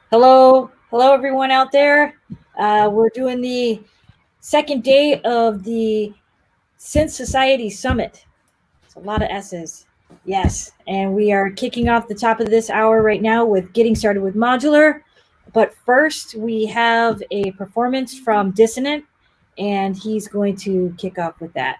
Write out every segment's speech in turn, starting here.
Hello, everyone out there. We're doing the second day of the Synth Society Summit. It's a lot of S's. Yes, and we are kicking off the top of this hour right now with getting started with modular. But first, we have a performance from Dissonant, and he's going to kick off with that.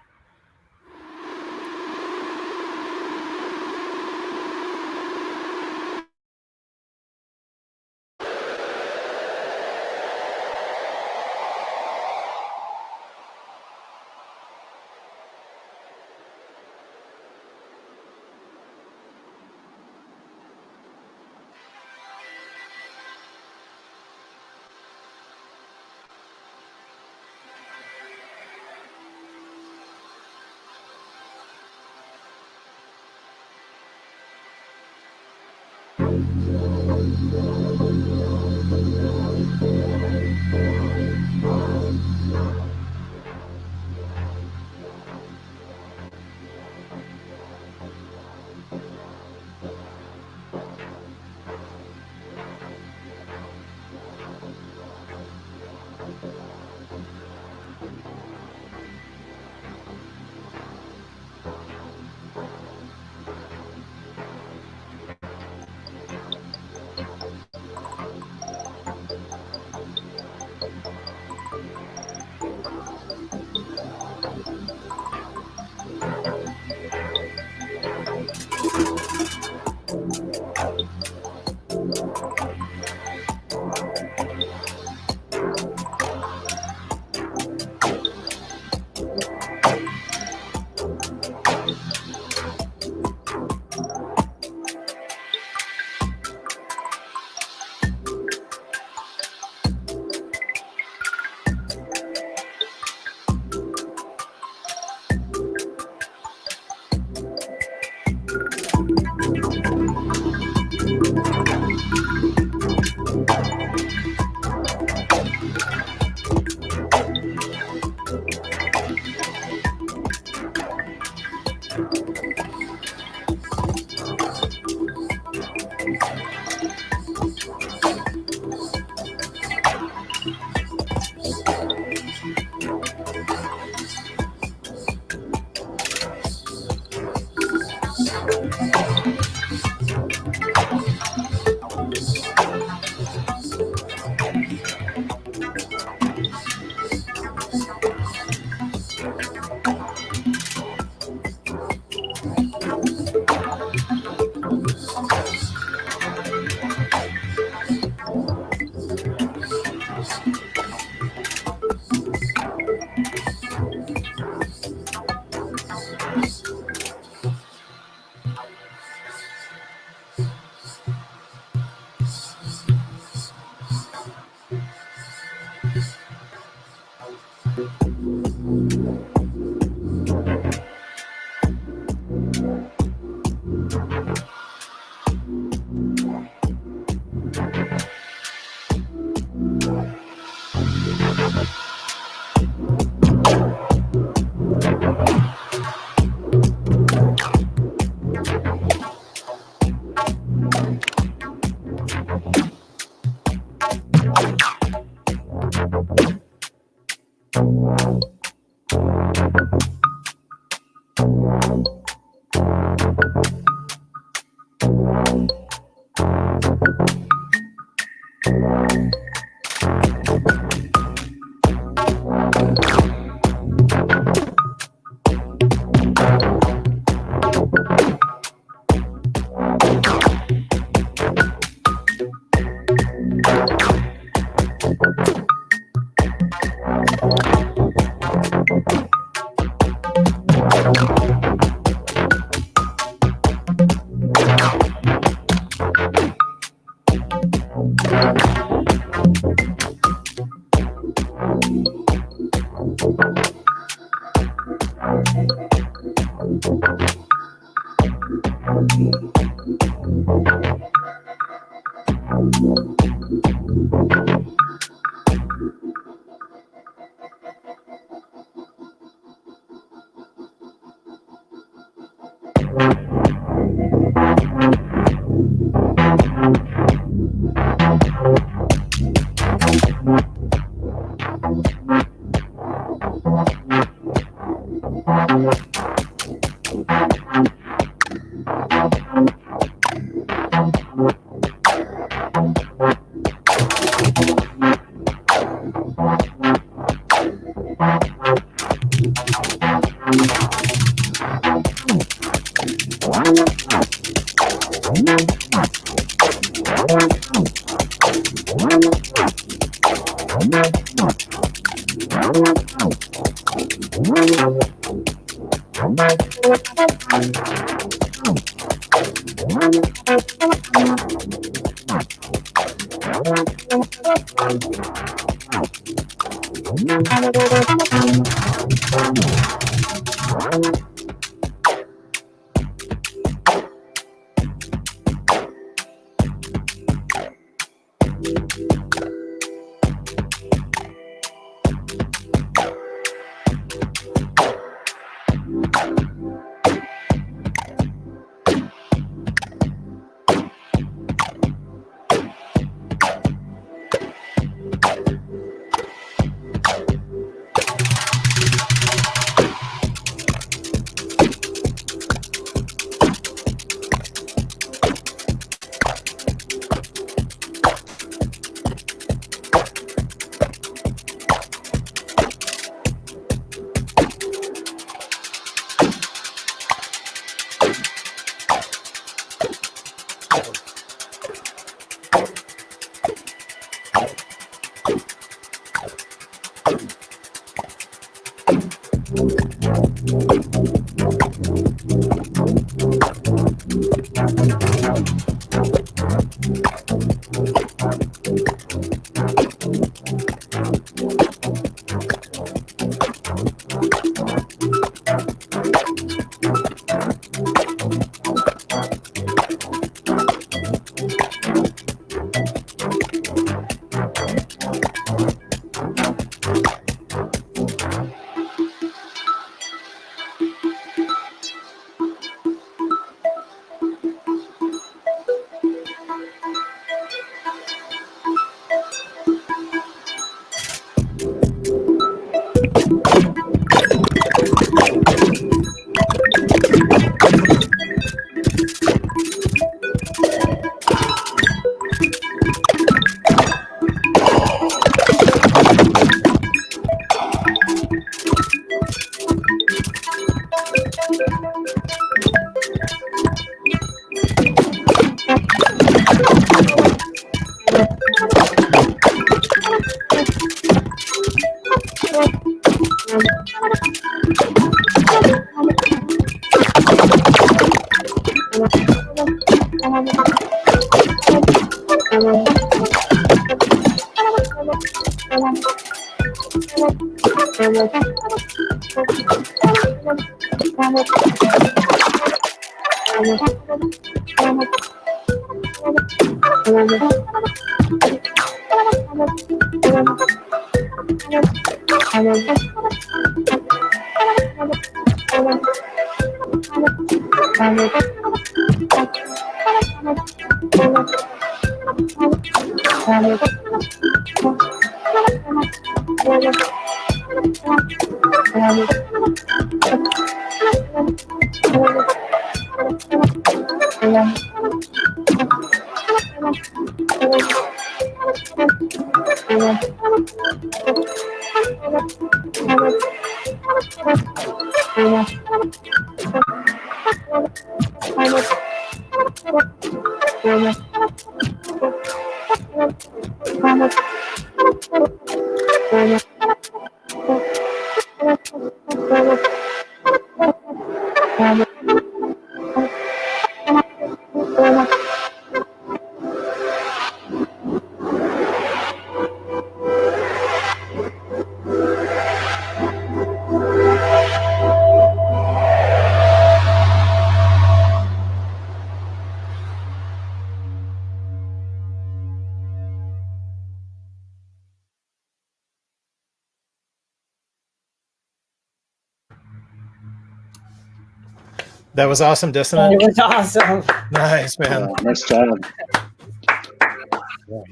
That was awesome, Dissonant. It was awesome. Nice, man. Nice job.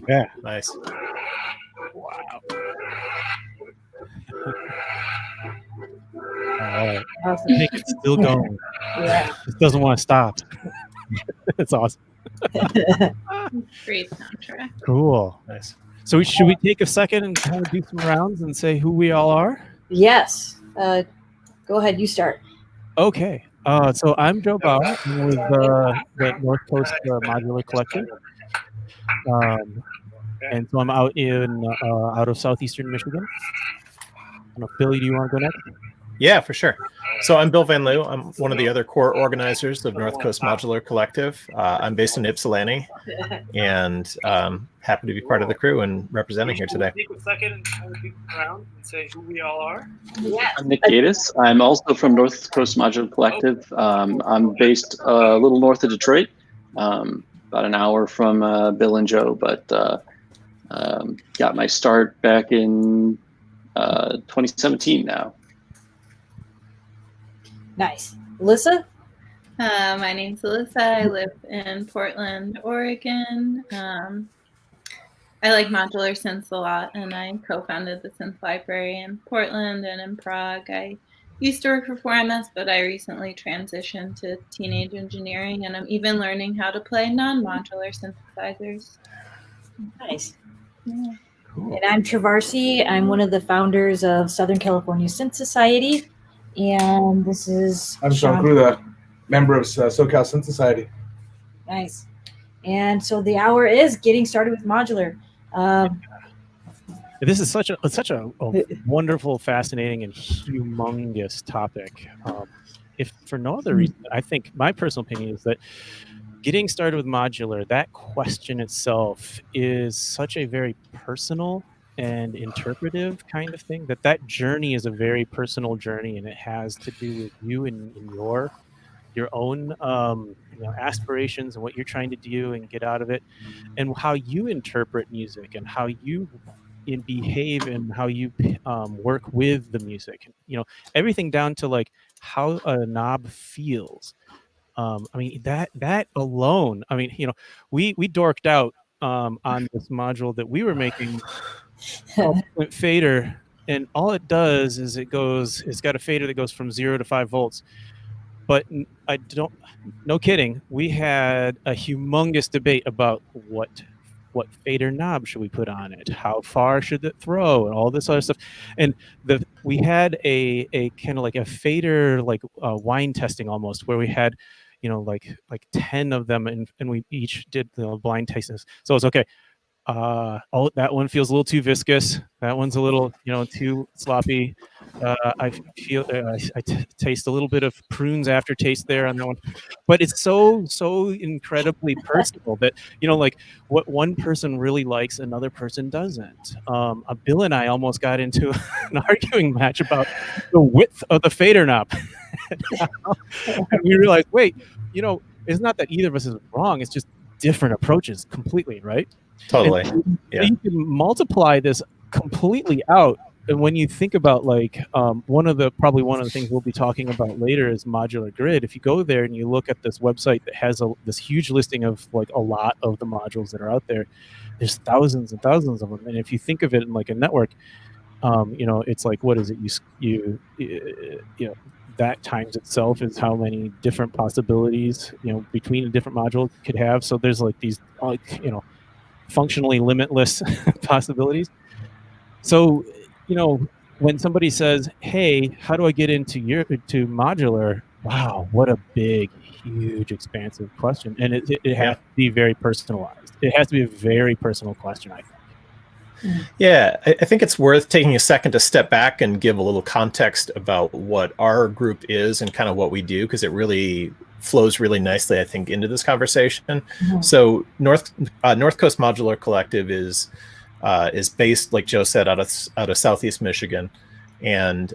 Yeah, nice. Wow. All right. Awesome. I think it's still going. Yeah. It doesn't want to stop. It's awesome. Great soundtrack. Cool. Nice. So should we take a second and kind of do some rounds and say who we all are? Yes. Go ahead. You start. Okay. So I'm Joe Bauer. I'm with the North Coast Modular Collective. And so I'm out of southeastern Michigan. I don't know, Billy, do you want to go next? Yeah, for sure. So I'm Bill Van Loo. I'm one of the other core organizers of North Coast Modular Collective. I'm based in Ypsilanti, and happy to be part of the crew and representing here today. Take a second and kind of peek around and say who we all are. I'm Nick Gaddis. I'm also from North Coast Modular Collective. I'm based a little north of Detroit, about an hour from Bill and Joe, but got my start back in 2017 now. Nice. Alyssa? My name's Alyssa. I live in Portland, Oregon. I like modular synths a lot, and I co-founded the Synth Library in Portland and in Prague. I used to work for 4MS, but I recently transitioned to teenage engineering, and I'm even learning how to play non-modular synthesizers. Nice. Yeah. Cool. And I'm Travarsi. I'm one of the founders of Southern California Synth Society. And this is I'm Sean Kruda, member of SoCal Synth Society. Nice. And so the hour is getting started with modular. This is such a wonderful, fascinating, and humongous topic. If for no other reason, I think my personal opinion is that getting started with modular, that question itself is such a very personal and interpretive kind of thing, that journey is a very personal journey, and it has to do with you and your own aspirations and what you're trying to do and get out of it, and how you interpret music and how you behave and how you work with the music. Everything down to like how a knob feels. I mean that alone. I mean, we dorked out on this module that we were making. Fader, and all it does is it's got a fader that goes from 0 to 5 volts. But no kidding, we had a humongous debate about what fader knob should we put on it, how far should it throw, and all this other stuff. And we had a kind of like a fader, like wine testing almost, where we had like 10 of them, and we each did the blind tastings. So it's okay. That one feels a little too viscous. That one's a little, too sloppy. I feel I taste a little bit of prunes aftertaste there on that one, but it's so incredibly personal that like what one person really likes, another person doesn't. Bill and I almost got into an arguing match about the width of the fader knob, and we realized, wait, it's not that either of us is wrong. It's just different approaches completely, right? Totally. Yeah. So you can multiply this completely out. And when you think about like one of the things we'll be talking about later is Modular Grid. If you go there and you look at this website that has this huge listing of like a lot of the modules that are out there, there's thousands and thousands of them. And if you think of it in like a network, it's like, what is it? You that times itself is how many different possibilities between a different module could have. So there's like these functionally limitless possibilities. So, when somebody says, "Hey, how do I get into to modular?" Wow, what a big, huge, expansive question, and it has to be very personalized. It has to be a very personal question, I think. Yeah, I think it's worth taking a second to step back and give a little context about what our group is and kind of what we do, because it really flows really nicely, I think, into this conversation. Mm-hmm. So North Coast Modular Collective is based, like Joe said, out of Southeast Michigan, and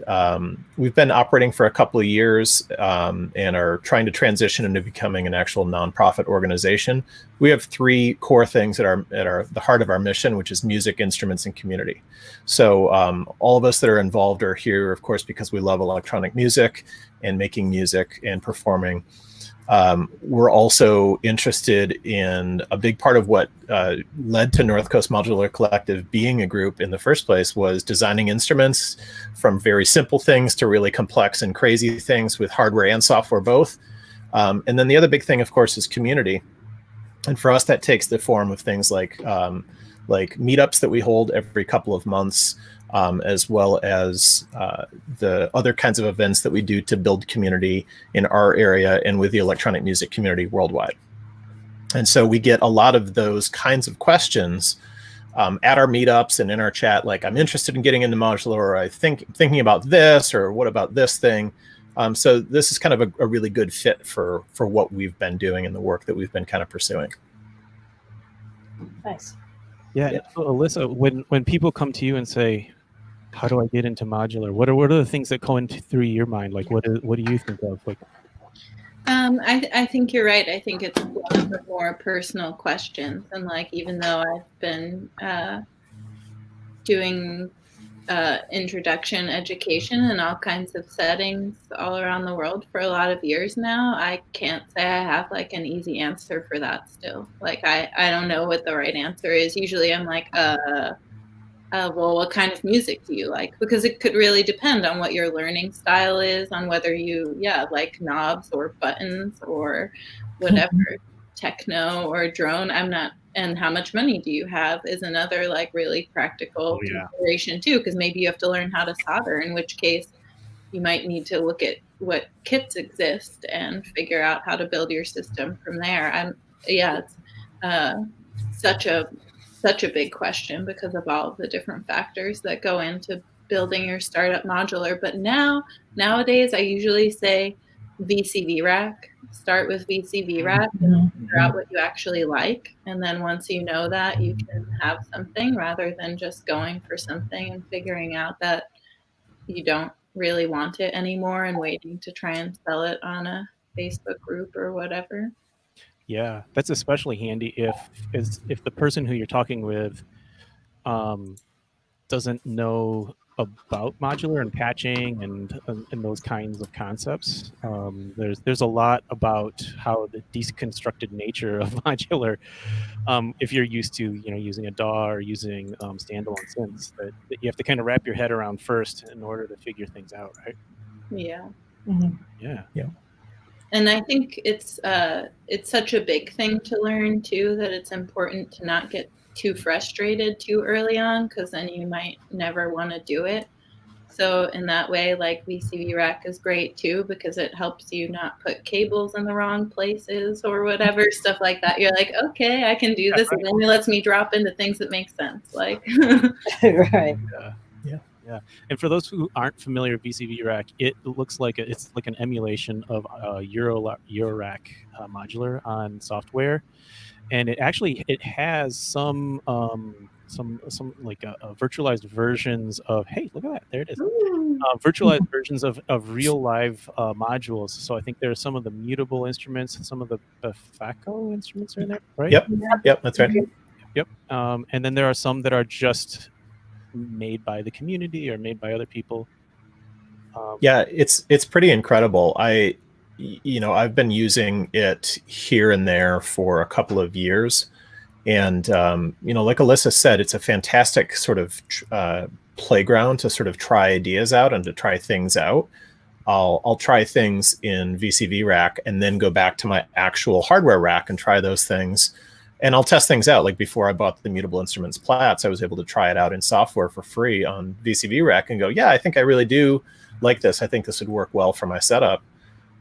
we've been operating for a couple of years and are trying to transition into becoming an actual nonprofit organization. We have 3 core things that are the heart of our mission, which is music, instruments, and community. So all of us that are involved are here, of course, because we love electronic music and making music and performing. We're also interested in a big part of what led to North Coast Modular Collective being a group in the first place was designing instruments, from very simple things to really complex and crazy things with hardware and software both. And then the other big thing, of course, is community. And for us, that takes the form of things like meetups that we hold every couple of months, as well as the other kinds of events that we do to build community in our area and with the electronic music community worldwide. And so we get a lot of those kinds of questions at our meetups and in our chat, like, I'm interested in getting into modular, or I thinking about this, or what about this thing? So this is kind of a really good fit for what we've been doing and the work that we've been kind of pursuing. Nice. Yeah. So Alyssa, when people come to you and say, how do I get into modular? What are the things that go through your mind? Like, what do you think of? Like, I think you're right. I think it's one of the more personal questions. And like, even though I've been doing introduction education in all kinds of settings all around the world for a lot of years now, I can't say I have like an easy answer for that still. Like, I don't know what the right answer is. Usually I'm like, well, what kind of music do you like? Because it could really depend on what your learning style is, on whether you, like knobs or buttons or whatever, techno or drone. And how much money do you have is another like really practical consideration too, because maybe you have to learn how to solder, in which case you might need to look at what kits exist and figure out how to build your system from there. It's such a big question because of all of the different factors that go into building your startup modular. But nowadays, I usually say VCV rack. Start with VCV rack and figure out what you actually like. And then once you know that, you can have something, rather than just going for something and figuring out that you don't really want it anymore and waiting to try and sell it on a Facebook group or whatever. Yeah, that's especially handy if the person who you're talking with doesn't know about modular and patching and those kinds of concepts. There's a lot about how the deconstructed nature of modular, if you're used to using a DAW or using standalone synths, that you have to kind of wrap your head around first in order to figure things out, right? Yeah. Yeah. And I think it's such a big thing to learn too, that it's important to not get too frustrated too early on, because then you might never want to do it. So in that way, like VCV rack is great too, because it helps you not put cables in the wrong places or whatever, stuff like that. You're like, okay, I can do this, and then it lets me drop into things that make sense. Like, Right. Yeah. And for those who aren't familiar with VCV rack, it looks like it's like an emulation of Eurorack modular on software, and it has some like virtualized versions of, hey, look at that, there it is, virtualized versions of real live modules. So I think there are some of the mutable instruments, some of the FACO instruments are in there, right? Yep, that's right. Yep. And then there are some that are just made by the community or made by other people. Yeah, it's pretty incredible. I've been using it here and there for a couple of years, and like Alyssa said, it's a fantastic sort of playground to sort of try ideas out and to try things out. I'll try things in VCV rack and then go back to my actual hardware rack and try those things. And I'll test things out. Like before I bought the Mutable Instruments Plats, I was able to try it out in software for free on VCV rack and go, yeah, I think I really do like this. I think this would work well for my setup,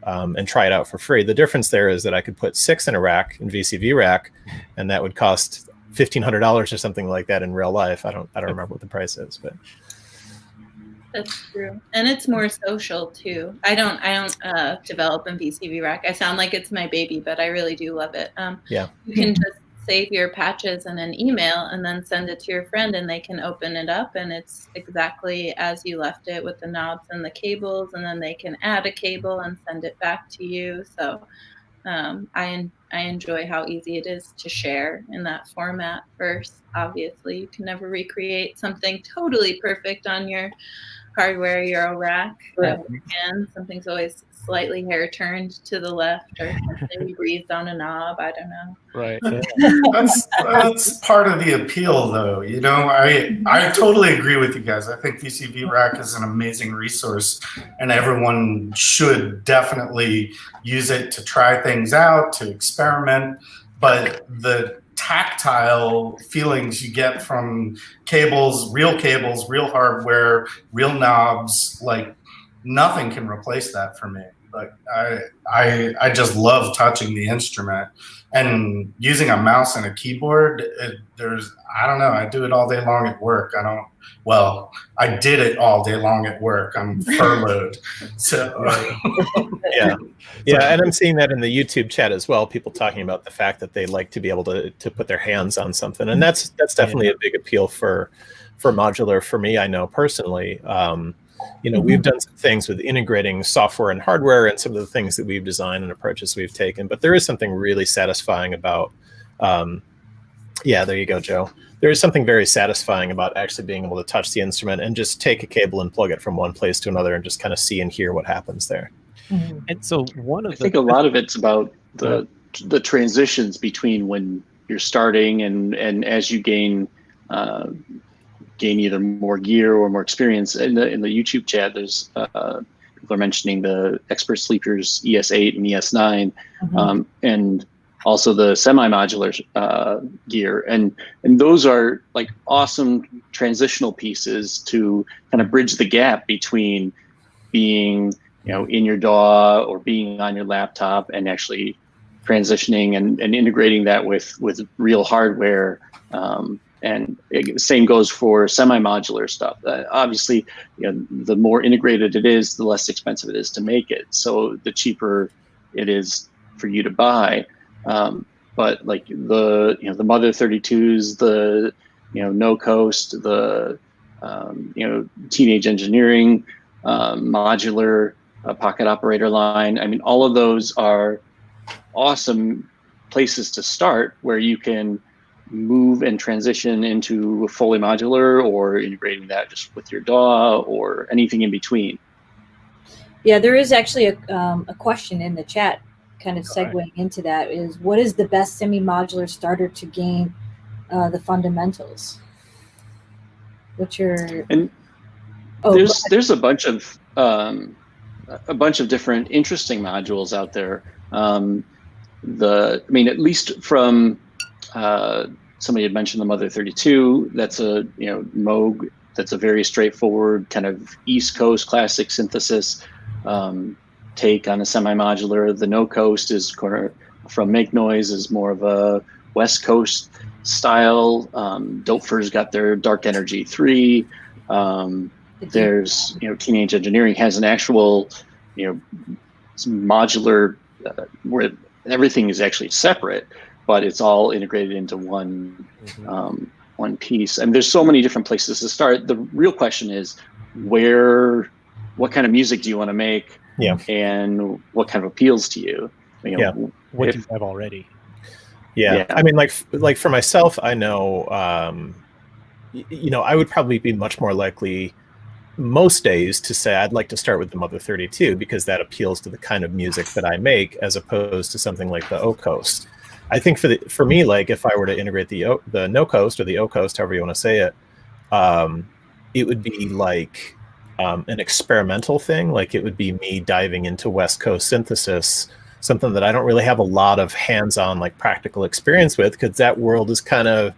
and try it out for free. The difference there is that I could put 6 in a rack in VCV rack, and that would cost $1,500 or something like that in real life. I don't remember what the price is, but that's true. And it's more social too. I don't develop in VCV rack. I sound like it's my baby, but I really do love it. You can just save your patches in an email and then send it to your friend, and they can open it up, and it's exactly as you left it with the knobs and the cables, and then they can add a cable and send it back to you. So I enjoy how easy it is to share in that format first. Obviously, you can never recreate something totally perfect on your hardware Euro rack. And something's always slightly hair turned to the left, or something you breathed on a knob. I don't know. Right. That's part of the appeal, though. I totally agree with you guys. I think VCV rack is an amazing resource, and everyone should definitely use it to try things out, to experiment. But the tactile feelings you get from cables, real hardware, real knobs, like nothing can replace that for me. Like I just love touching the instrument, and using a mouse and a keyboard. I don't know. I do it all day long at work. I did it all day long at work. I'm furloughed, so yeah, and I'm seeing that in the YouTube chat as well. People talking about the fact that they like to be able to put their hands on something, and that's definitely a big appeal for modular for me. I know personally. We've done some things with integrating software and hardware and some of the things that we've designed and approaches we've taken, but there is something really satisfying about, there you go, Joe. There is something very satisfying about actually being able to touch the instrument and just take a cable and plug it from one place to another and just kind of see and hear what happens there. And so I think a lot of it's about the transitions between when you're starting and as you gain either more gear or more experience. In the YouTube chat, there's people are mentioning the Expert Sleepers ES8 and ES9, and also the semi-modular gear, and those are like awesome transitional pieces to kind of bridge the gap between being in your DAW or being on your laptop and actually transitioning and integrating that with real hardware. And the same goes for semi-modular stuff. Obviously, the more integrated it is, the less expensive it is to make it. So the cheaper it is for you to buy. But like the Mother 32s, the No Coast, the Teenage Engineering, modular pocket operator line. I mean, all of those are awesome places to start where you can move and transition into fully modular or integrating that just with your DAW or anything in between. Yeah, there is actually a question in the chat kind of segueing into that is, what is the best semi-modular starter to gain the fundamentals? There's a bunch of different interesting modules out there. At least from somebody had mentioned the Mother 32. That's a Moog. That's a very straightforward kind of East Coast classic synthesis take on a semi-modular. The No Coast is from Make Noise is more of a West Coast style. Dopefer's got their Dark Energy 3. There's Teenage Engineering has an actual modular where everything is actually separate, but it's all integrated into one piece. And there's so many different places to start. The real question is what kind of music do you want to make? Yeah. And what kind of appeals to you? What do you have already? Yeah. I mean, like for myself, I know, I would probably be much more likely most days to say I'd like to start with the Mother 32 because that appeals to the kind of music that I make, as opposed to something like the O Coast. I think for me, like if I were to integrate the No Coast or the O Coast, however you want to say it, it would be like an experimental thing. Like it would be me diving into West Coast synthesis, something that I don't really have a lot of hands-on like practical experience with, because that world is kind of,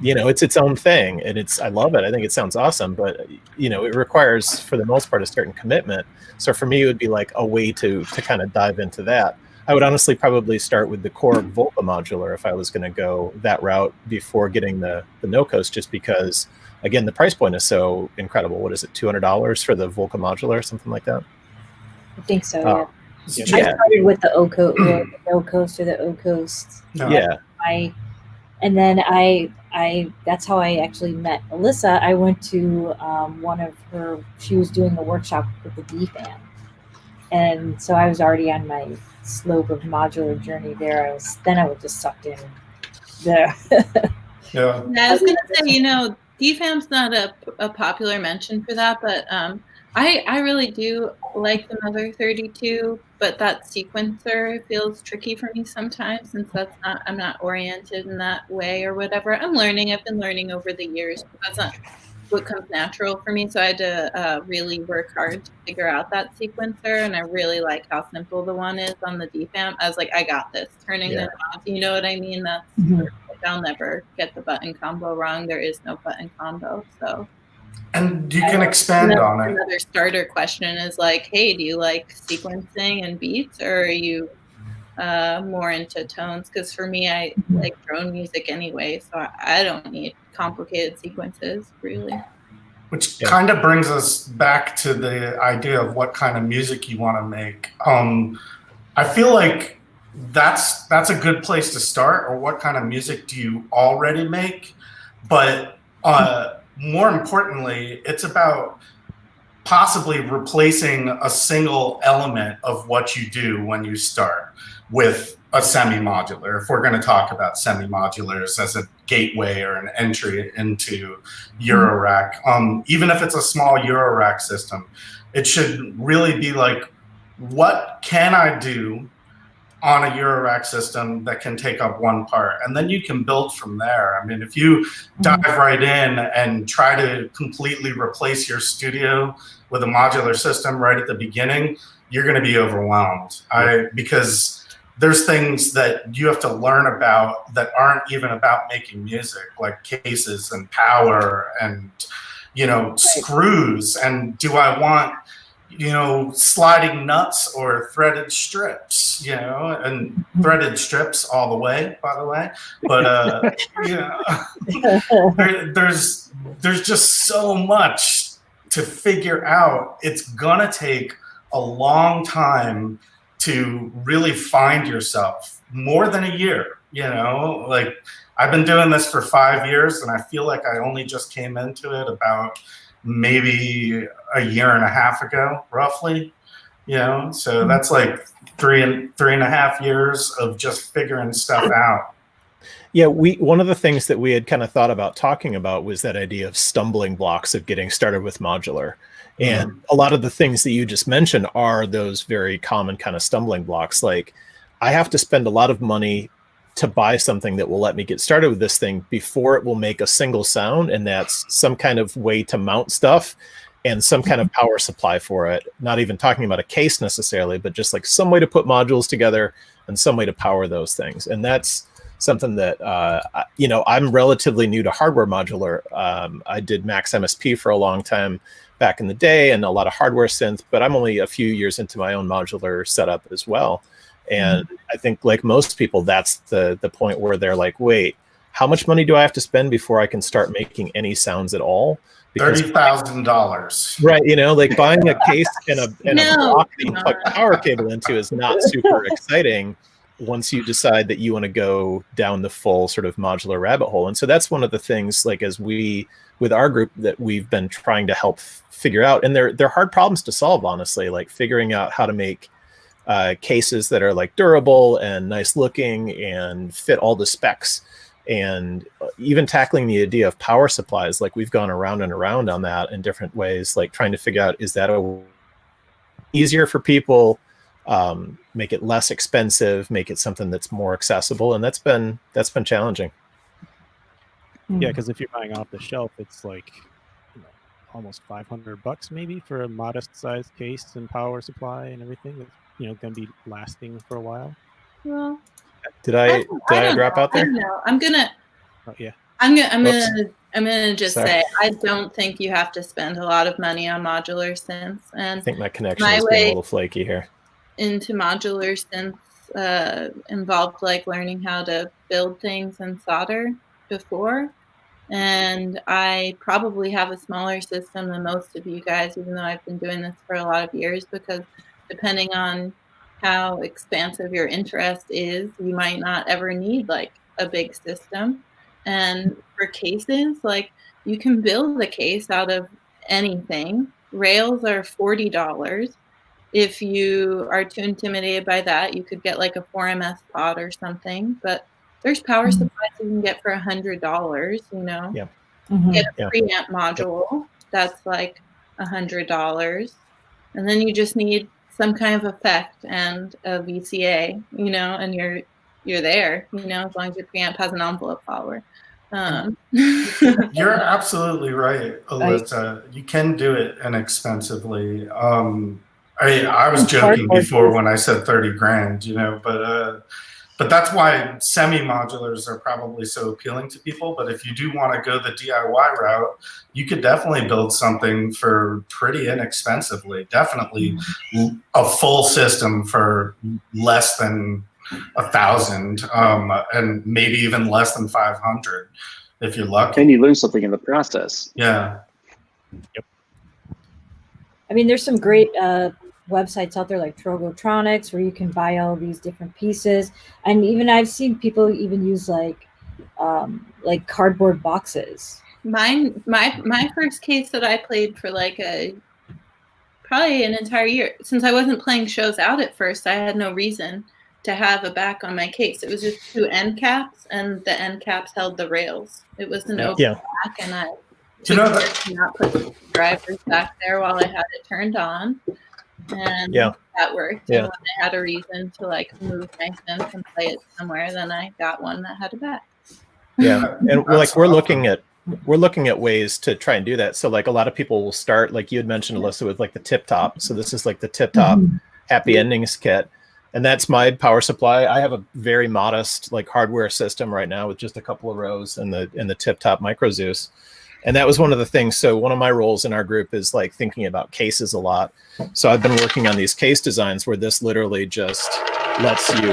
it's its own thing, and I love it. I think it sounds awesome, but it requires for the most part a certain commitment. So for me, it would be like a way to kind of dive into that. I would honestly probably start with the core Volca modular if I was going to go that route before getting the No Coast, just because, again, the price point is so incredible. What is it, $200 for the Volca modular, something like that? I think so, yeah. I started with the No Coast or the O Coast. Yeah. And then that's how I actually met Alyssa. I went to she was doing a workshop with the D-Fam. And so I was already on my slope of modular journey there. I was just sucked in there. Yeah, I was going to say, D-Fam's not a popular mention for that, but I really do like the Mother 32, but that sequencer feels tricky for me sometimes, since I'm not oriented in that way or whatever. I've been learning over the years, but that's not what comes natural for me. So I had to really work hard to figure out that sequencer, and I really like how simple the one is on the D-Fam. I was like, I got this. Turning the knobs, you know what I mean? That's I'll never get the button combo wrong. There is no button combo, so And you can expand on it. Another starter question is like, hey, do you like sequencing and beats, or are you more into tones? Because for me, I like drone music anyway, so I don't need complicated sequences, really. Which kind of brings us back to the idea of what kind of music you want to make. I feel like that's a good place to start, or what kind of music do you already make? But more importantly, it's about possibly replacing a single element of what you do when you start with a semi-modular, if we're going to talk about semi-modulars as a gateway or an entry into Eurorack. Even if it's a small Eurorack system, it should really be like, what can I do on a Eurorack system that can take up one part? And then you can build from there. I mean, if you dive right in and try to completely replace your studio with a modular system right at the beginning, you're going to be overwhelmed. Because there's things that you have to learn about that aren't even about making music, like cases and power and, screws. And do I want, sliding nuts or threaded strips, and threaded strips all the way, by the way. But, there's just so much to figure out. It's gonna take a long time to really find yourself, more than a year, like I've been doing this for 5 years and I feel like I only just came into it about maybe a year and a half ago, roughly, so that's like three and a half years of just figuring stuff out. Yeah, one of the things that we had kind of thought about talking about was that idea of stumbling blocks of getting started with modular. And a lot of the things that you just mentioned are those very common kind of stumbling blocks. Like, I have to spend a lot of money to buy something that will let me get started with this thing before it will make a single sound. And that's some kind of way to mount stuff and some kind of power supply for it. Not even talking about a case necessarily, but just like some way to put modules together and some way to power those things. And that's something that, I'm relatively new to hardware modular. I did Max MSP for a long time back in the day and a lot of hardware synth, but I'm only a few years into my own modular setup as well. And I think, like most people, that's the point where they're like, wait, how much money do I have to spend before I can start making any sounds at all? $30,000. Right, like buying a case and a block that you plug power cable into is not super exciting once you decide that you want to go down the full sort of modular rabbit hole. And so that's one of the things, like, as we, with our group, that we've been trying to help figure out. And they're hard problems to solve, honestly, like figuring out how to make cases that are like durable and nice looking and fit all the specs, and even tackling the idea of power supplies. Like, we've gone around and around on that in different ways, like trying to figure out, is that easier for people, make it less expensive, make it something that's more accessible. And that's been challenging. Yeah, because if you're buying off the shelf, it's like almost $500 maybe for a modest sized case and power supply and everything. It's going to be lasting for a while. Well, did I drop out there? No, I'm gonna. Oh, yeah. I'm gonna just say, I don't think you have to spend a lot of money on modular synths. And I think my connection is getting a little flaky here. Into modular synths involved like learning how to build things and solder before. And I probably have a smaller system than most of you guys, even though I've been doing this for a lot of years, because depending on how expansive your interest is, you might not ever need like a big system. And for cases, like, you can build a case out of anything. Rails are $40. If you are too intimidated by that, you could get like a 4MS pod or something. But there's power supplies you can get for $100, Yeah. Get a preamp module that's like $100. And then you just need some kind of effect and a VCA, and you're there, as long as your preamp has an envelope follower. You're absolutely right, Alyssa. You can do it inexpensively. I was joking before when I said 30 grand, but but that's why semi-modulars are probably so appealing to people. But if you do want to go the DIY route, you could definitely build something for pretty inexpensively. Definitely a full system for less than 1,000, and maybe even less than 500 if you're lucky. And you learn something in the process. Yeah. Yep. I mean, there's some great websites out there like Trogotronics where you can buy all these different pieces, and even I've seen people even use like cardboard boxes. My first case that I played for like probably an entire year, since I wasn't playing shows out at first, I had no reason to have a back on my case. It was just 2 end caps, and the end caps held the rails. It was an open back, and I took care to not put the drivers back there while I had it turned on, and that worked. And when I had a reason to like move my synth and play it somewhere, then I got one that had a back. Yeah, and we're looking at ways to try and do that. So like a lot of people will start, like you had mentioned, Alyssa, with like the tip top. So this is like the tip top happy endings kit. And that's my power supply. I have a very modest like hardware system right now with just a couple of rows and the tip top Micro Zeus. And that was one of the things. So one of my roles in our group is like thinking about cases a lot. So I've been working on these case designs where this literally just lets you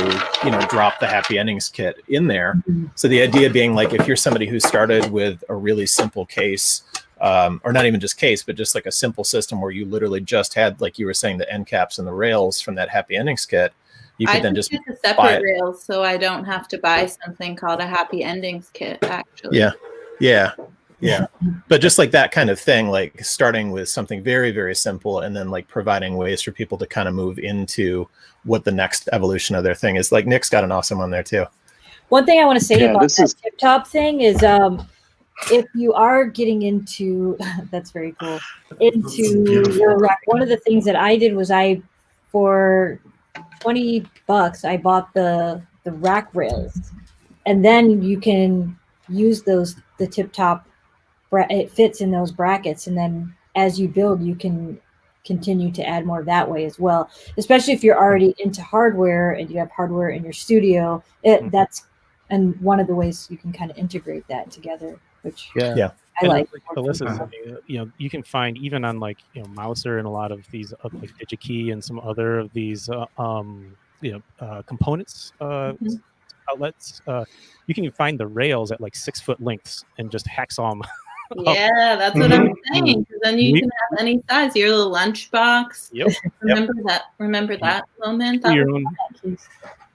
drop the happy endings kit in there. So the idea being like, if you're somebody who started with a really simple case, or not even just case, but just like a simple system where you literally just had, like you were saying, the end caps and the rails from that happy endings kit, you could then just get the separate rails, so I don't have to buy something called a happy endings kit. Actually, yeah. But just like that kind of thing, like starting with something very, very simple, and then like providing ways for people to kind of move into what the next evolution of their thing is. Like Nick's got an awesome one there too. One thing I want to say about that tip top thing is, if you are getting into, that's very cool, into your rack, one of the things that I did was for $20, I bought the rack rails, and then you can use the tip top. It fits in those brackets, and then as you build, you can continue to add more that way as well. Especially if you're already into hardware and you have hardware in your studio, that's one of the ways you can kind of integrate that together, which I like. Alyssa's, you can find even on like Mouser and a lot of these like DigiKey and some other of these components outlets. You can find the rails at like 6-foot lengths and just hacksaw them. Yeah, that's what I'm saying. Because then you can have any size. Your little lunchbox. Yep. Remember that moment. Your own,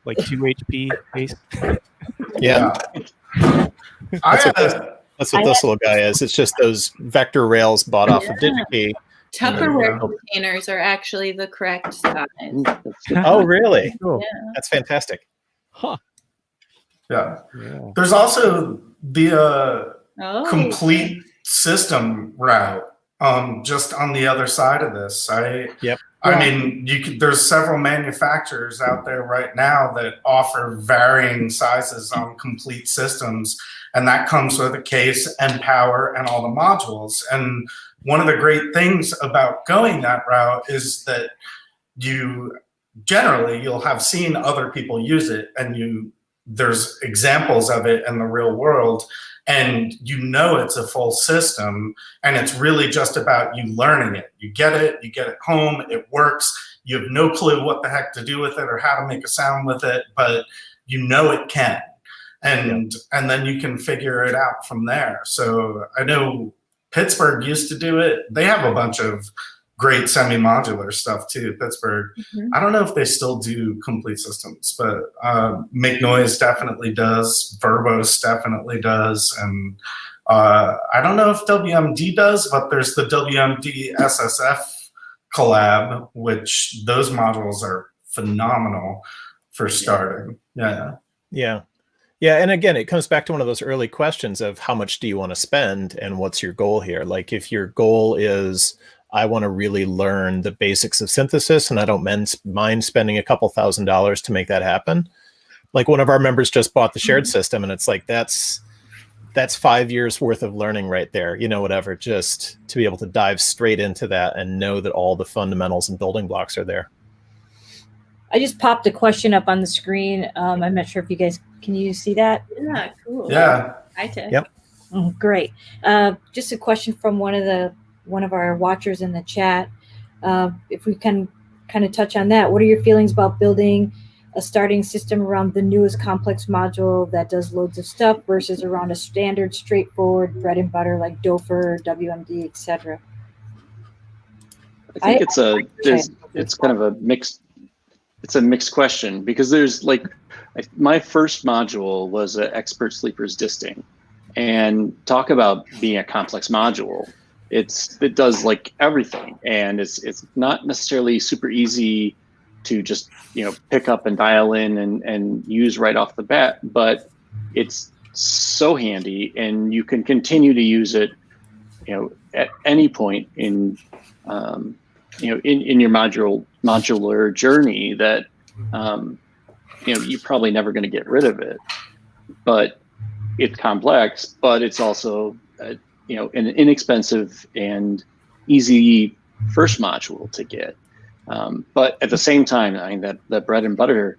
like 2 HP case. Yeah. That's what this little guy is. It's just those vector rails bought off of DigiKey. Tupperware containers are actually the correct size. Oh, really? Cool. Yeah. That's fantastic. Huh. Yeah. There's also the complete system route just on the other side of this. I mean, there's several manufacturers out there right now that offer varying sizes on complete systems, and that comes with a case and power and all the modules. And one of the great things about going that route is that you'll have seen other people use it, and there's examples of it in the real world, and it's a full system, and it's really just about you learning it. You get it home, it works, you have no clue what the heck to do with it or how to make a sound with it, but it can. And then you can figure it out from there. So I know Pittsburgh used to do it. They have a bunch of great semi-modular stuff too, Pittsburgh. I don't know if they still do complete systems, but Make Noise definitely does. Verbose definitely does. And I don't know if WMD does, but there's the WMD SSF collab, which those modules are phenomenal for starting. Yeah, and again, it comes back to one of those early questions of how much do you want to spend and what's your goal here? Like if your goal is, I want to really learn the basics of synthesis and I don't mind spending a couple $1,000s to make that happen. Like one of our members just bought the shared system, and it's like, that's 5 years worth of learning right there, whatever, just to be able to dive straight into that and know that all the fundamentals and building blocks are there. I just popped a question up on the screen. I'm not sure if you guys can you see that? Yeah, cool. Yeah. High tech. Yep. Oh, great. Just a question from one of our watchers in the chat. If we can kind of touch on that, what are your feelings about building a starting system around the newest complex module that does loads of stuff versus around a standard, straightforward bread and butter like Dofer, WMD, etc.? I think it's kind of a mixed. It's a mixed question because there's like my first module was an expert sleepers disting, and talk about being a complex module. It does like everything, and it's not necessarily super easy to just pick up and dial in and use right off the bat, but it's so handy, and you can continue to use it at any point in in your modular journey that you're probably never going to get rid of it. But it's complex, but it's also an inexpensive and easy first module to get. But at the same time, I mean that the bread and butter,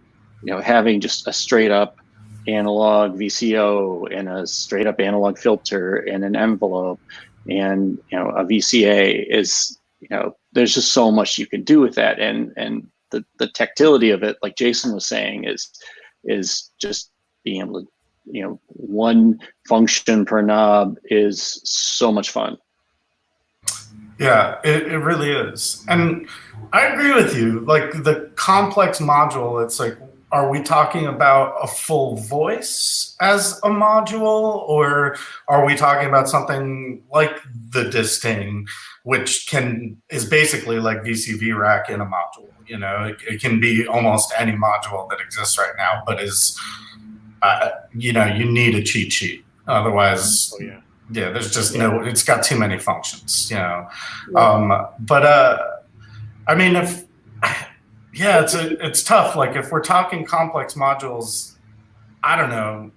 having just a straight up analog VCO and a straight up analog filter and an envelope and a VCA is there's just so much you can do with that, and the tactility of it, like Jason was saying, is just being able to one function per knob is so much fun. Yeah, it really is. And I agree with you. Like the complex module, it's like, are we talking about a full voice as a module, or are we talking about something like the disting, which is basically like VCV rack in a module? It can be almost any module that exists right now, but is you need a cheat sheet. Otherwise, there's just it's got too many functions, but I mean, it's tough. Like if we're talking complex modules, I don't know.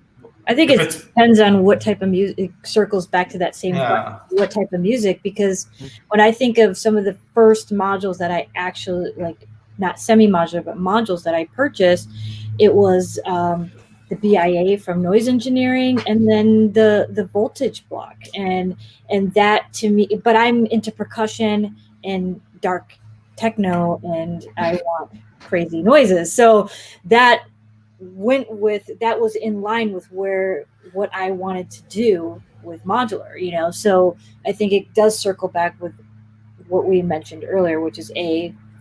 I think it depends on what type of music. It circles back to that same question, what type of music, because when I think of some of the first modules that I actually like, not semi-modular, but modules that I purchased, it was the BIA from Noise Engineering, and then the voltage block, and that to me. But I'm into percussion and dark techno, and I want crazy noises, so that was in line with what I wanted to do with modular. So I think it does circle back with what we mentioned earlier, which is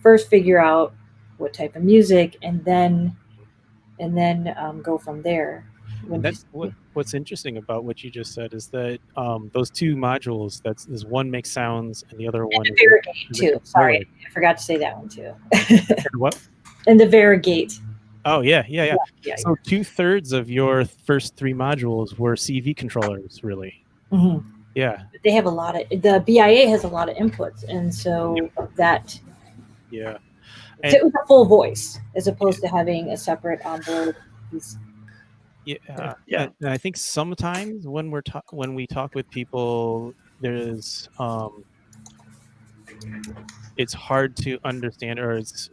first figure out what type of music, and then go from there. That's what's interesting about what you just said is that those two modules, there's one makes sounds and the other one the Varigate too. Sorry, I forgot to say that one too. What? And the Varigate. Oh yeah. So 2/3 of your first three modules were CV controllers, really. Mm-hmm. Yeah. They have the BIA has a lot of inputs, and so that. Yeah. So it was a full voice as opposed to having a separate onboard piece. Yeah. And I think sometimes when we talk with people, there's it's hard to understand, or it's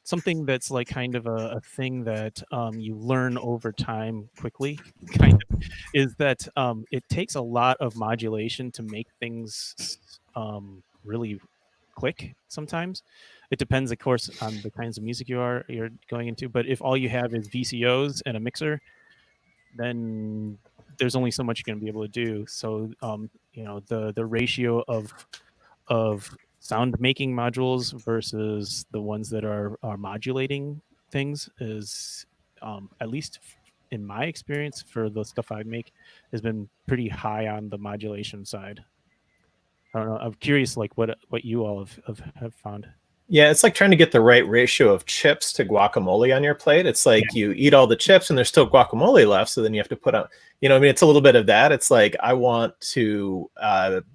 something that's like kind of a thing that you learn over time quickly, kind of, is that it takes a lot of modulation to make things really click. Sometimes it depends, of course, on the kinds of music you're going into, but if all you have is VCOs and a mixer, then there's only so much you're going to be able to do. So the ratio of sound making modules versus the ones that are modulating things is, at least in my experience for the stuff I make, has been pretty high on the modulation side. I don't know. I'm curious, like what you all have found. Yeah, it's like trying to get the right ratio of chips to guacamole on your plate. It's like you eat all the chips and there's still guacamole left, so then you have to put on, it's a little bit of that. It's like, I want to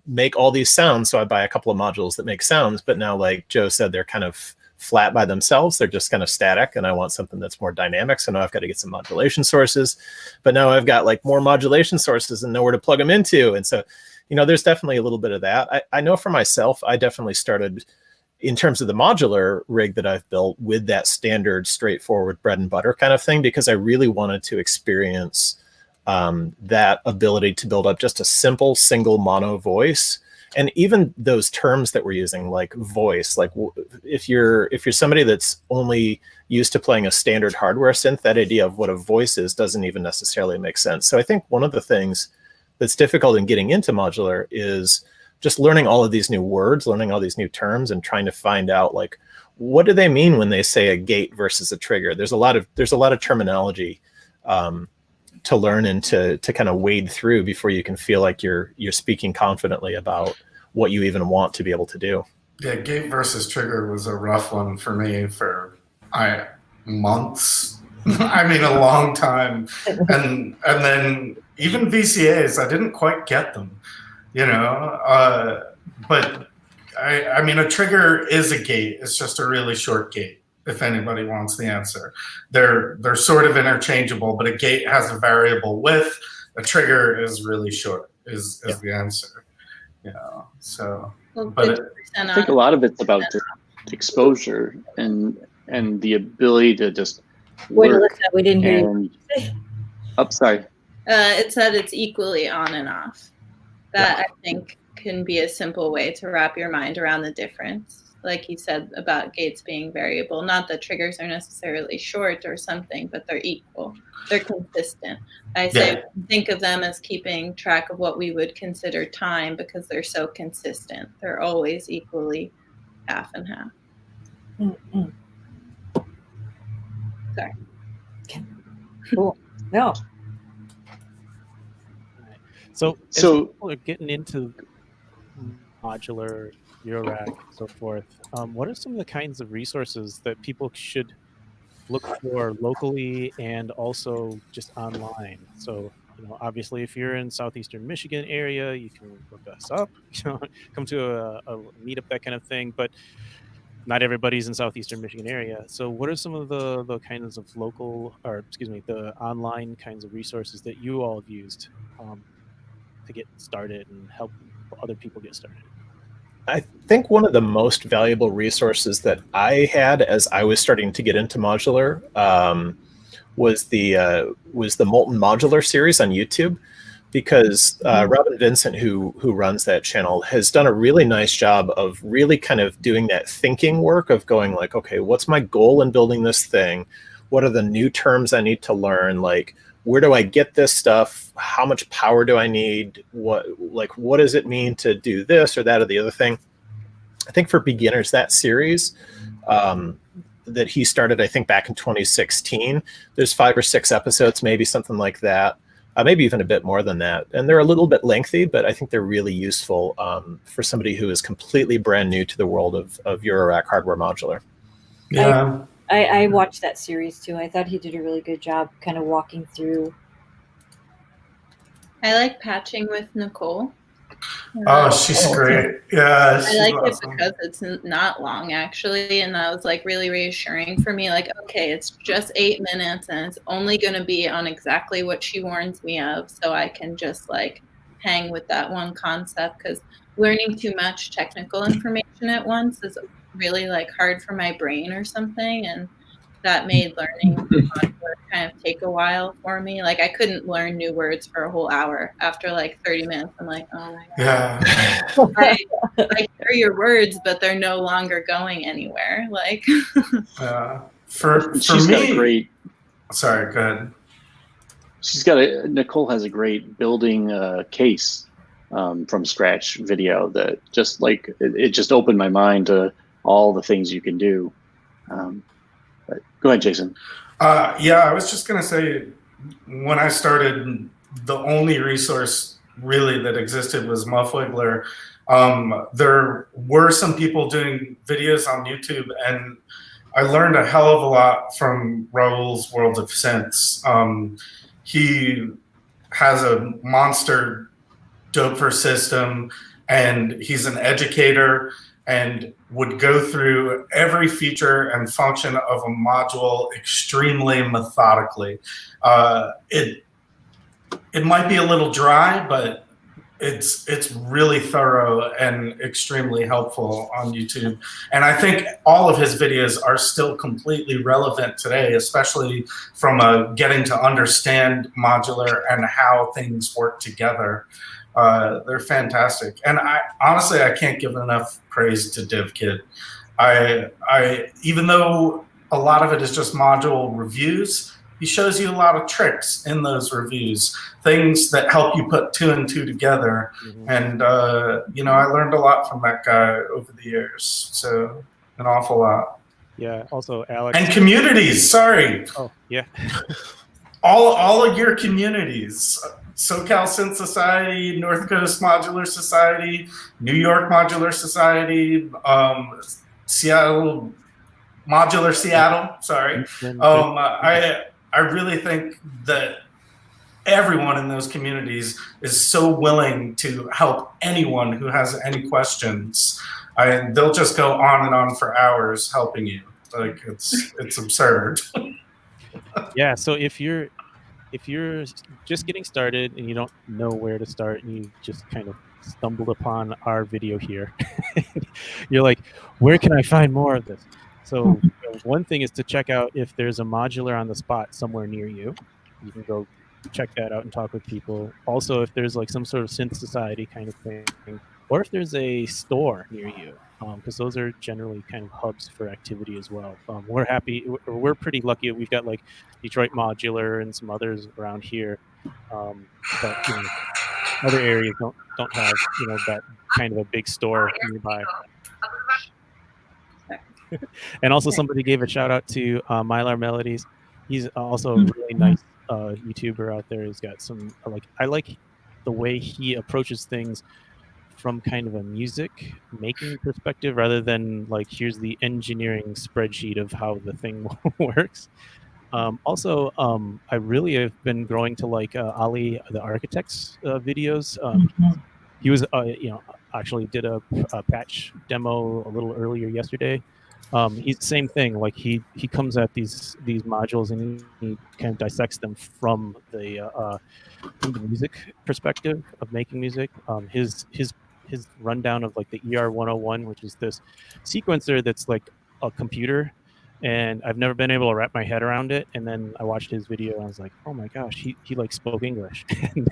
make all these sounds, so I buy a couple of modules that make sounds, but now, like Joe said, they're kind of flat by themselves. They're just kind of static, and I want something that's more dynamic, so now I've got to get some modulation sources, but now I've got like more modulation sources and nowhere to plug them into. And so, there's definitely a little bit of that. I know for myself, I definitely started in terms of the modular rig that I've built with that standard, straightforward bread and butter kind of thing, because I really wanted to experience that ability to build up just a simple single mono voice. And even those terms that we're using, like voice, like if you're somebody that's only used to playing a standard hardware synth, that idea of what a voice is doesn't even necessarily make sense. So I think one of the things that's difficult in getting into modular is just learning all of these new words, learning all these new terms, and trying to find out, like, what do they mean when they say a gate versus a trigger? There's a lot of terminology to learn and to kind of wade through before you can feel like you're speaking confidently about what you even want to be able to do. Yeah, gate versus trigger was a rough one for me for months. I mean, a long time, and then even VCAs, I didn't quite get them, you know. But I mean, a trigger is a gate. It's just a really short gate. If anybody wants the answer, they're sort of interchangeable, but a gate has a variable width. A trigger is really short. Is the answer, you know? So, Well, but I think a lot of it's about just exposure and the ability to just Wait, work. Alyssa, we didn't hear you. Oh, sorry. It said it's equally on and off. That, I think, can be a simple way to wrap your mind around the difference. Like you said about gates being variable, not that triggers are necessarily short or something, but they're equal. They're consistent. I say think of them as keeping track of what we would consider time because they're so consistent. They're always equally half and half. Mm-mm. Sorry. Cool. No. So as people are getting into modular, Eurorack, and so forth, what are some of the kinds of resources that people should look for locally and also just online? So, you know, obviously, if you're in southeastern Michigan area, you can look us up, you know, come to a meetup, that kind of thing. But not everybody's in southeastern Michigan area. So, what are some of the kinds of the online kinds of resources that you all have used to get started and help other people get started? I think one of the most valuable resources that I had as I was starting to get into modular was the Molten Modular series on YouTube, because Robin Vincent, who runs that channel, has done a really nice job of really kind of doing that thinking work of going like, okay, what's my goal in building this thing? What are the new terms I need to learn? Like, where do I get this stuff? How much power do I need? What does it mean to do this or that or the other thing? I think for beginners, that series that he started, I think back in 2016, there's 5 or 6 episodes, maybe something like that, maybe even a bit more than that. And they're a little bit lengthy, but I think they're really useful for somebody who is completely brand new to the world of Eurorack hardware modular. yeah. I watched that series too. I thought he did a really good job kind of walking through. I like patching with Nicole. Oh, she's great. Yeah, I like awesome. it because it's not long actually, and that was like really reassuring for me. Like, okay, it's just 8 minutes, and it's only going to be on exactly what she warns me of, so I can just like hang with that one concept. Because learning too much technical information at once is really like hard for my brain or something, and that made learning kind of take a while for me. Like, I couldn't learn new words for a whole hour. After like 30 minutes, I'm like, oh my god. Yeah. I hear your words, but they're no longer going anywhere. Like, for She's me, got a great. Sorry, go ahead. Nicole has a great building case from scratch video that just like it just opened my mind to all the things you can do. But go ahead, Jason. Yeah, I was just going to say, when I started, the only resource really that existed was Muffwiggler. There were some people doing videos on YouTube, and I learned a hell of a lot from Raul's World of Synths. He has a monster Doper system, and he's an educator and would go through every feature and function of a module extremely methodically. It might be a little dry, but it's really thorough and extremely helpful on YouTube. And I think all of his videos are still completely relevant today, especially from getting to understand modular and how things work together. They're fantastic. And I honestly, I can't give enough praise to DivKid. Even though a lot of it is just module reviews, he shows you a lot of tricks in those reviews, things that help you put 2 and 2 together. And, you know, I learned a lot from that guy over the years. So an awful lot. Yeah. Also, Alex. And communities, sorry. Oh, yeah. all of your communities. SoCal Synth Society, North Coast Modular Society, New York Modular Society, Seattle Modular Seattle. Sorry. I really think that everyone in those communities is so willing to help anyone who has any questions. They'll just go on and on for hours helping you. Like it's absurd. Yeah. So if you're just getting started and you don't know where to start and you just kind of stumbled upon our video here, you're like, where can I find more of this? So one thing is to check out if there's a modular on the spot somewhere near you. You can go check that out and talk with people. Also, if there's like some sort of synth society kind of thing, or if there's a store near you, because those are generally kind of hubs for activity as well. We're pretty lucky. We've got like Detroit Modular and some others around here, but you know, other areas don't have, you know, that kind of a big store nearby. And also, somebody gave a shout out to Mylar Melodies. He's also a really nice YouTuber out there. He's got some I like the way he approaches things from kind of a music making perspective rather than like here's the engineering spreadsheet of how the thing works. Also, I really have been growing to like Ali the Architect's videos. He was you know, actually did a patch demo a little earlier yesterday. He's the same thing. Like he comes at these modules and he kind of dissects them from the music perspective of making music. His rundown of like the ER 101, which is this sequencer that's like a computer, and I've never been able to wrap my head around it. And then I watched his video and I was like, oh my gosh, he like spoke English, and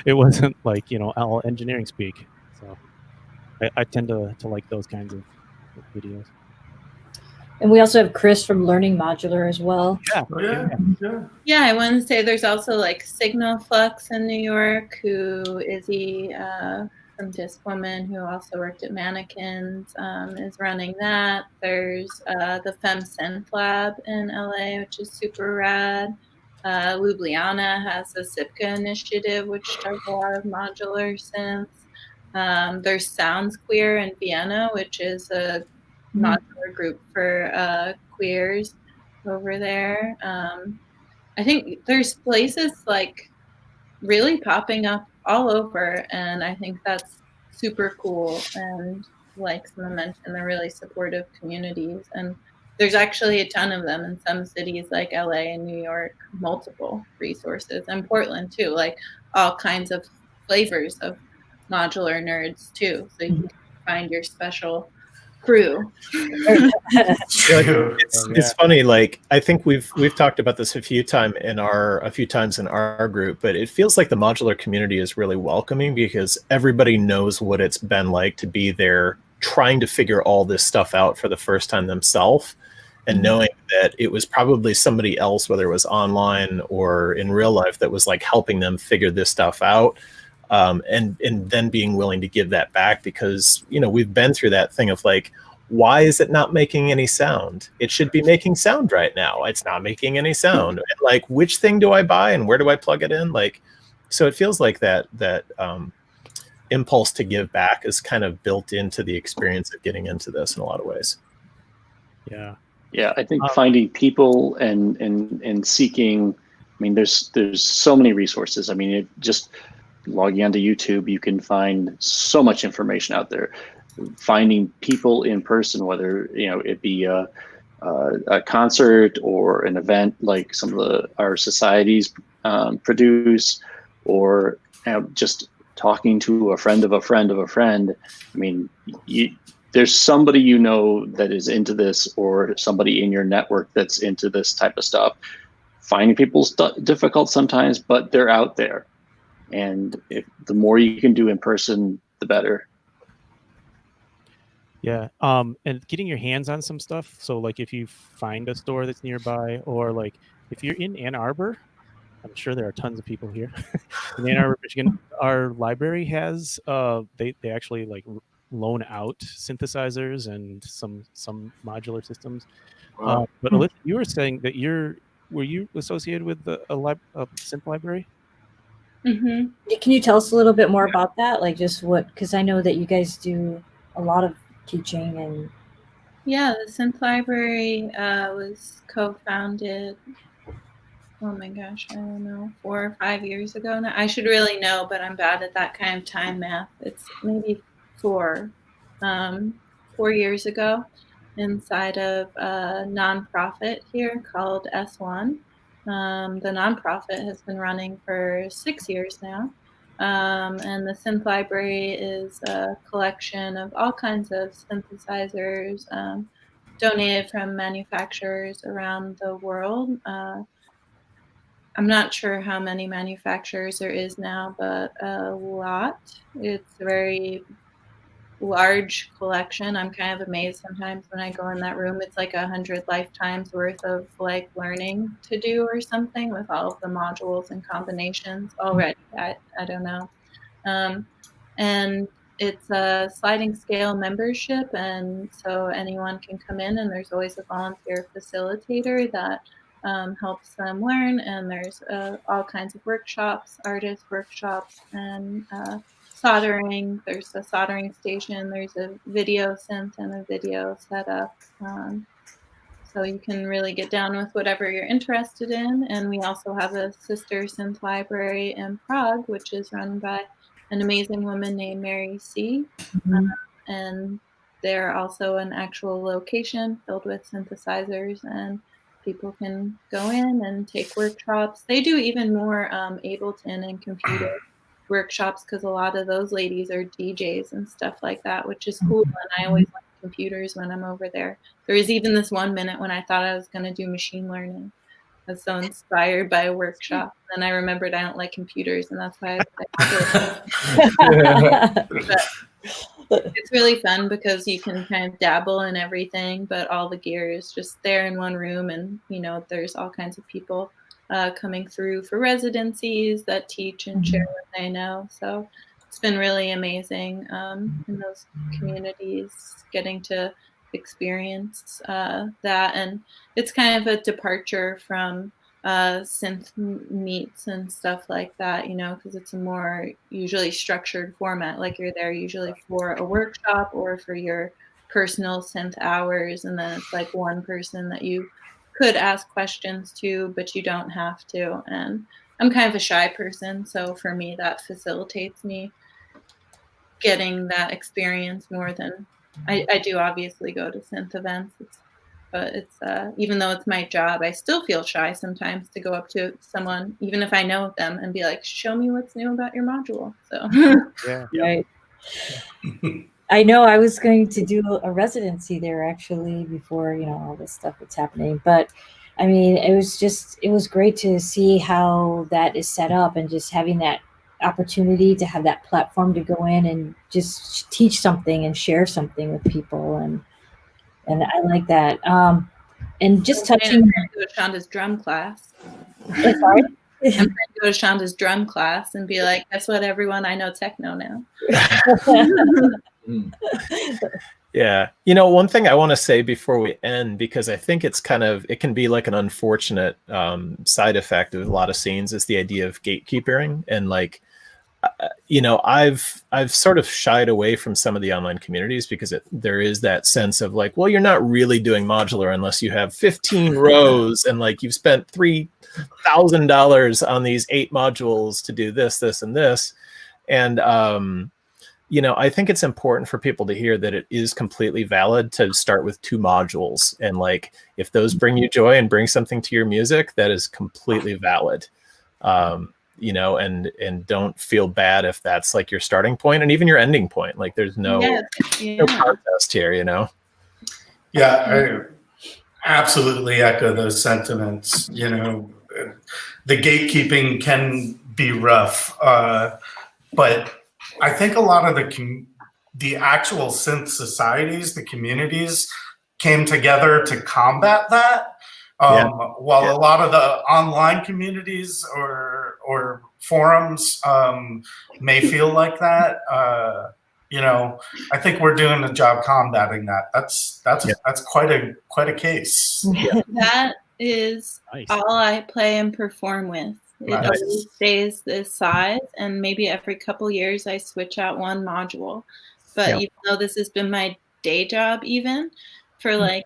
it wasn't like, you know, all engineering speak. So I tend to like those kinds of videos. And we also have Chris from Learning Modular as well. Yeah, I want to say there's also like Signal Flux in New York, who Izzy from Disc Woman, who also worked at Mannequins, is running that. There's the Fem Synth Lab in LA, which is super rad. Ljubljana has the SIPCA initiative, which does a lot of modular synths. There's Sounds Queer in Vienna, which is a modular group for queers over there. I think there's places like really popping up all over, and I think that's super cool. And like someone mentioned, they're really supportive communities, and there's actually a ton of them in some cities like LA and New York, multiple resources, and Portland too, like all kinds of flavors of modular nerds too, so you can find your special crew. It's funny. Like I think we've talked about this a few times in our group, but it feels like the modular community is really welcoming because everybody knows what it's been like to be there, trying to figure all this stuff out for the first time themselves, and knowing that it was probably somebody else, whether it was online or in real life, that was like helping them figure this stuff out. And then being willing to give that back because, you know, we've been through that thing of like, why is it not making any sound? It should be making sound right now. It's not making any sound. And like, which thing do I buy and where do I plug it in? Like, so it feels like that impulse to give back is kind of built into the experience of getting into this in a lot of ways. Yeah, I think finding people and seeking, I mean, there's so many resources. I mean, it just logging onto YouTube, you can find so much information out there. Finding people in person, whether, you know, it be a concert or an event like some of our societies produce, or, you know, just talking to a friend of a friend of a friend. I mean, there's somebody you know that is into this, or somebody in your network that's into this type of stuff. Finding people's difficult sometimes, but they're out there. And the more you can do in person, the better. Yeah. And getting your hands on some stuff. So like if you find a store that's nearby, or like if you're in Ann Arbor, I'm sure there are tons of people here in Ann Arbor, Michigan. Our library has they actually like loan out synthesizers and some modular systems. Wow. But Alyssa, you were saying that were you associated with a synth library? Mm-hmm. Can you tell us a little bit more about that? Like just what, because I know that you guys do a lot of teaching and. Yeah, the Synth Library was co-founded, oh my gosh, I don't know, 4 or 5 years ago now. I should really know, but I'm bad at that kind of time math. It's maybe 4 years ago, inside of a nonprofit here called S1. The nonprofit has been running for 6 years now. And the Synth Library is a collection of all kinds of synthesizers donated from manufacturers around the world. I'm not sure how many manufacturers there is now, but a lot. It's a very large collection. I'm kind of amazed sometimes when I go in that room. It's like 100 lifetimes worth of like learning to do or something, with all of the modules and combinations already. I don't know. And it's a sliding scale membership, and so anyone can come in, and there's always a volunteer facilitator that helps them learn. And there's all kinds of workshops, artist workshops, and soldering. There's a soldering station. There's a video synth and a video setup. So you can really get down with whatever you're interested in. And we also have a sister synth library in Prague, which is run by an amazing woman named Mary C. And they're also an actual location filled with synthesizers, and people can go in and take workshops. They do even more Ableton and computer workshops, because a lot of those ladies are DJs and stuff like that, which is cool. And I always like computers when I'm over there. There was even this one minute when I thought I was going to do machine learning. I was so inspired by a workshop. Then I remembered I don't like computers, and that's why it's really fun because you can kind of dabble in everything, but all the gear is just there in one room. And, you know, there's all kinds of people coming through for residencies that teach and share what they know. So it's been really amazing in those communities, getting to experience that. And it's kind of a departure from synth meets and stuff like that, you know, because it's a more usually structured format. Like you're there usually for a workshop or for your personal synth hours, and then it's like one person that you could ask questions to, but you don't have to. And I'm kind of a shy person, so for me that facilitates me getting that experience more than I do obviously go to synth events. But it's even though it's my job, I still feel shy sometimes to go up to someone, even if I know them, and be like, show me what's new about your module. So Yeah. Right. I know I was going to do a residency there actually before, you know, all this stuff that's happening. But I mean, it was great to see how that is set up, and just having that opportunity to have that platform to go in and just teach something and share something with people. And I like that. And just touching. I'm going to go to Shonda's drum class. Sorry? I'm going to go to Shonda's drum class and be like, guess what, everyone? I know techno now. Yeah. You know, one thing I want to say before we end, because I think it's it can be like an unfortunate side effect of a lot of scenes, is the idea of gatekeeping. And like, you know, I've sort of shied away from some of the online communities because there is that sense of like, well, you're not really doing modular unless you have 15 rows and like you've spent $3,000 on these 8 modules to do this, this, and this. And, you know, I think it's important for people to hear that it is completely valid to start with 2 modules. And like, if those bring you joy and bring something to your music, that is completely valid. you know, and don't feel bad if that's like your starting point and even your ending point. Like there's no contest here, you know. Yeah, I absolutely echo those sentiments. You know, the gatekeeping can be rough, but I think a lot of the actual synth societies, the communities, came together to combat that. While a lot of the online communities or forums may feel like that, you know, I think we're doing a job combating that. That's quite a case. That is Nice. all I play and perform with. It Nice. always stays this size, and maybe every couple years I switch out one module. But even though this has been my day job even for like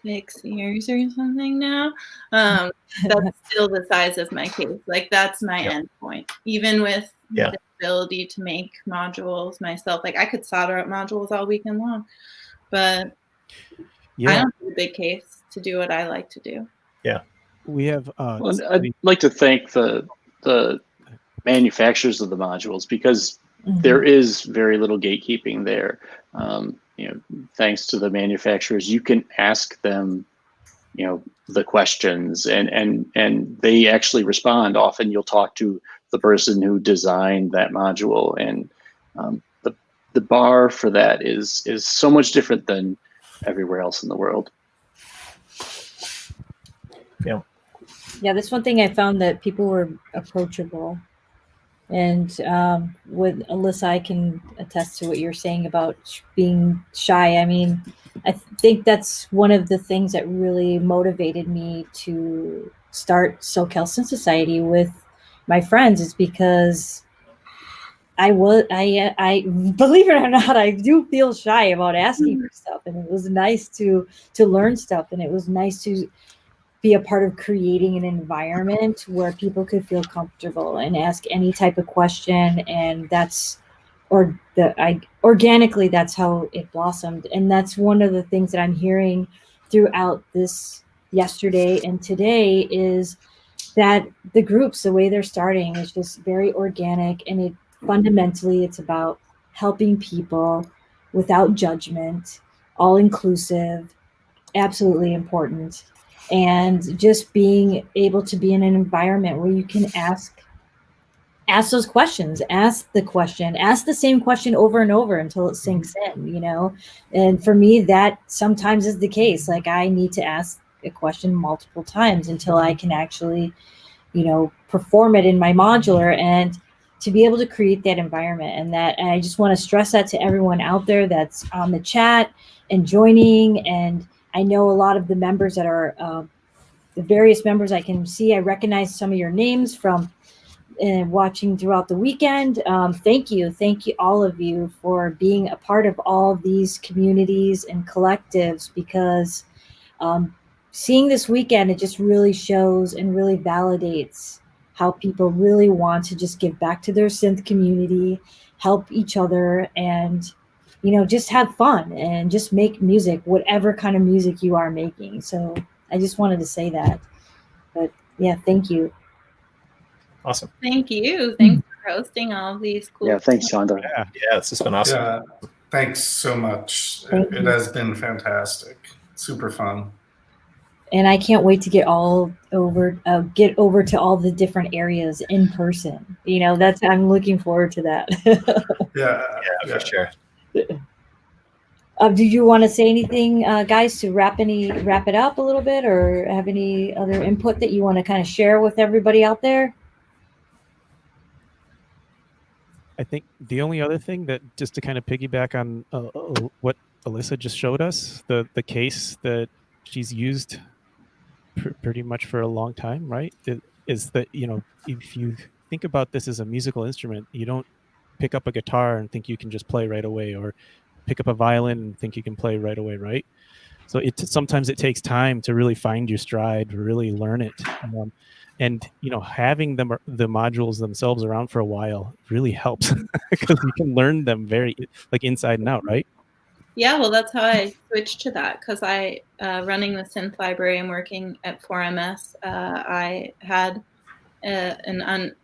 6 years or something now, that's still the size of my case. Like that's my end point. Even with the ability to make modules myself, like I could solder up modules all weekend long, but I don't need a big case to do what I like to do. Yeah. We have. Well, I'd like to thank the manufacturers of the modules because there is very little gatekeeping there. You know, thanks to the manufacturers, you can ask them, you know, the questions, and they actually respond. Often, you'll talk to the person who designed that module, and the bar for that is so much different than everywhere else in the world. Yeah, that's one thing I found, that people were approachable. And with Alyssa, I can attest to what you're saying about being shy. I mean, I think that's one of the things that really motivated me to start SoCal Synth Society with my friends, is because I believe it or not, I do feel shy about asking for stuff, and it was nice to learn stuff, and it was nice to be a part of creating an environment where people could feel comfortable and ask any type of question. And organically, that's how it blossomed. And that's one of the things that I'm hearing throughout this yesterday and today, is that the groups, the way they're starting, is just very organic. And fundamentally, it's about helping people without judgment, all inclusive, absolutely important. And just being able to be in an environment where you can ask those questions, ask the same question over and over until it sinks in, you know. And for me, that sometimes is the case. Like I need to ask a question multiple times until I can actually, you know, perform it in my modular, and to be able to create that environment. And I just want to stress that to everyone out there that's on the chat and joining. And I know a lot of the members that are the various members I can see. I recognize some of your names from watching throughout the weekend. Thank you, all of you, for being a part of all these communities and collectives, because seeing this weekend, it just really shows and really validates how people really want to just give back to their synth community, help each other, and you know, just have fun and just make music, whatever kind of music you are making. So I just wanted to say that. But yeah, thank you. Awesome. Thank you. Thanks for hosting all of these cool. Yeah, thanks, Chandra. Yeah, this has been awesome. Yeah, thanks so much. It has been fantastic. Super fun. And I can't wait to get over to all the different areas in person. You know, I'm looking forward to that. Yeah, for sure. Do you want to say anything, guys, to wrap it up a little bit, or have any other input that you want to kind of share with everybody out there? I think the only other thing, that just to kind of piggyback on what Alyssa just showed us, the case that she's used pretty much for a long time, right? Is that, you know, if you think about this as a musical instrument, you don't pick up a guitar and think you can just play right away, or pick up a violin and think you can play right away, right? So sometimes it takes time to really find your stride, to really learn it. And you know, having the modules themselves around for a while really helps because you can learn them very like inside and out, right? Yeah, well, that's how I switched to that, because I running the synth library and working at 4MS, I had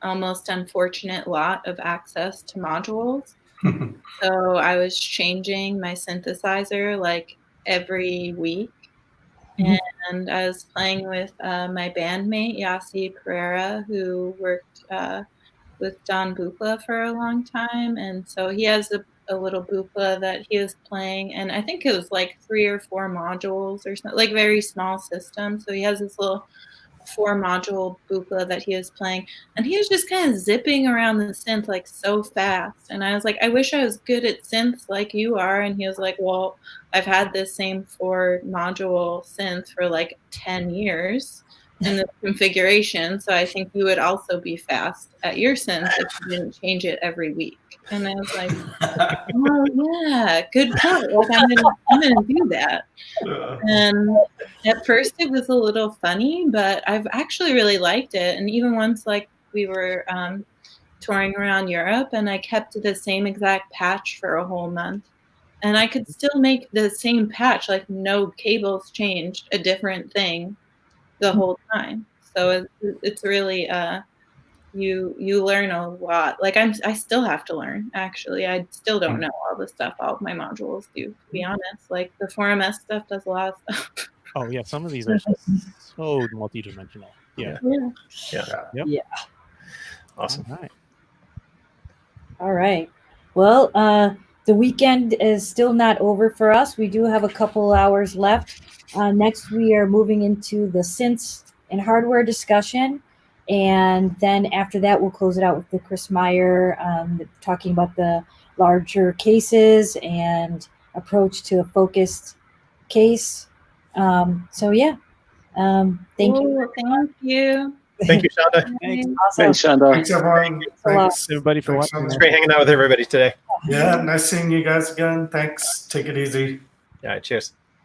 almost unfortunate lot of access to modules. So I was changing my synthesizer like every week. And I was playing with my bandmate, Yasi Pereira, who worked with Don Buchla for a long time. And so he has a little Buchla that he was playing. And I think it was like 3 or 4 modules or something, like very small system. So he has this little 4-module Buchla that he was playing, and he was just kind of zipping around the synth like so fast. And I was like, I wish I was good at synths like you are. And he was like, well, I've had this same 4-module synth for like 10 years in this configuration, so I think you would also be fast at your synth if you didn't change it every week. And I was like, oh yeah, good point. Like I'm gonna do that. And at first it was a little funny, but I've actually really liked it. And even once like we were touring around Europe, and I kept the same exact patch for a whole month, and I could still make the same patch, like no cables changed, a different thing the whole time. So it's really you learn a lot. Like I still have to learn, actually. I still don't know all the stuff all of my modules do, to be honest. Like the 4MS stuff does a lot of stuff. Oh yeah, some of these are so multi-dimensional. Yeah. Yeah. Awesome. All right. All right. Well, the weekend is still not over for us. We do have a couple hours left. Next, we are moving into the synths and hardware discussion. And then after that, we'll close it out with the Chris Meyer talking about the larger cases and approach to a focused case. So, yeah. Thank you. Thank you. Thank you, Shonda. Awesome. Thanks, Shonda. Thanks, everyone. Thanks Thanks. Everybody for Thanks, watching. It's great hanging out with everybody today. Yeah, nice seeing you guys again. Thanks. Take it easy. All right, cheers.